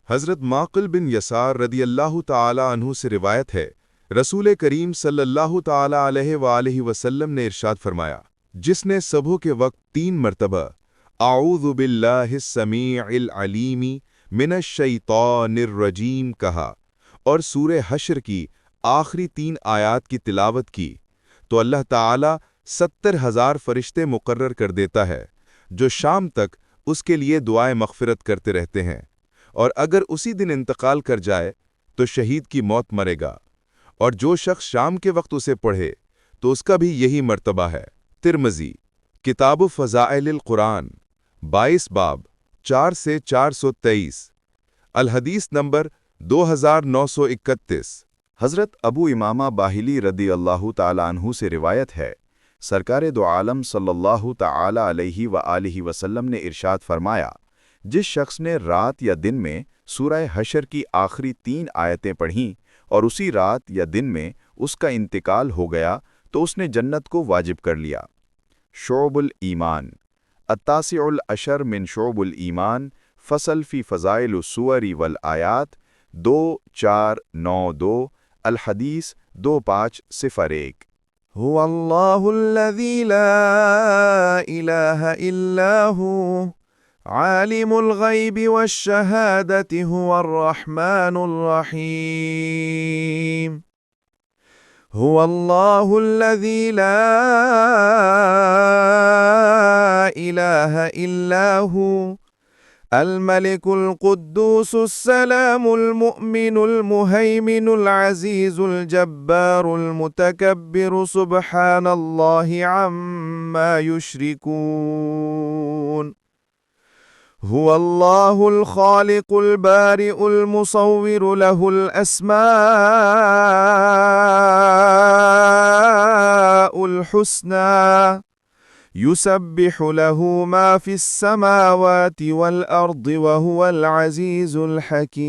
हज़रत माक़िल बिन यसार रदियल्लाहु ताला अन्हु से रिवायत है, रसूल करीम सल्लल्लाहु ताला अलैहि वसल्लम ने इरशाद फरमाया, जिसने सुबह के वक्त 3 मरतबा आऊज़ु बिल्लाहिस समीइल अलीम मिनश शैतानिर रजीम कहा और सूरे हश्र की आखिरी 3 आयात की तिलावत की, तो अल्लाह ताला 70,000 फरिश्ते मुकर्रर कर देता है, जो शाम तक उसके लिए दुआए मग़फ़िरत करते रहते हैं। और अगर उसी दिन इंतकाल कर जाए तो शहीद की मौत मरेगा, और जो शख्स शाम के वक्त उसे पढ़े तो उसका भी यही मर्तबा है। तिर्मिज़ी किताब फ़ज़ाइलिल कुरान 22 बाब 4 से 423, अल हदीस नंबर 2931। हज़रत अबू इमामा बाहिली रदी अल्लाह ताला अन्हु से रिवायत है, सरकार दो आलम सल्लल्लाहु ताला अलैहि व आलिहि वसल्लम ने इरशाद फरमाया, जिस शख्स ने रात या दिन में सूरह हशर की आखिरी 3 आयतें पढ़ीं और उसी रात या दिन में उसका इंतकाल हो गया तो उसने जन्नत को वाजिब कर लिया। शोबुल ईमान अत्तासिउल अशर मिन शोबुल ईमान फसल फ़ी फ़ज़ाइल सुअरी वल आयात 2492 अल हदीस 2501। हुवल्लाहुल्लज़ी ला इलाहा इल्ला हु आलिमुल ग़ैबि वश्शहादति हुवर रहमानुर रहीम। हुवल्लाहुल्लज़ी ला इलाहा इल्ला हु अल मलिकुल कुद्दूसुस सलामुल मुअमिनुल मुहैमिनुल अज़ीज़ुल जब्बारुल मुतकब्बिरु सुब्हानल्लाहि अम्मा युश्रिकून। हुवल्लाहुल खालिकुल बारिउल मुसव्विरु लहुल अस्माउल हुस्ना युसब्बिहु लहु मा फिस समावाति वल अर्दि व हुवल अज़ीज़ुल हकीम।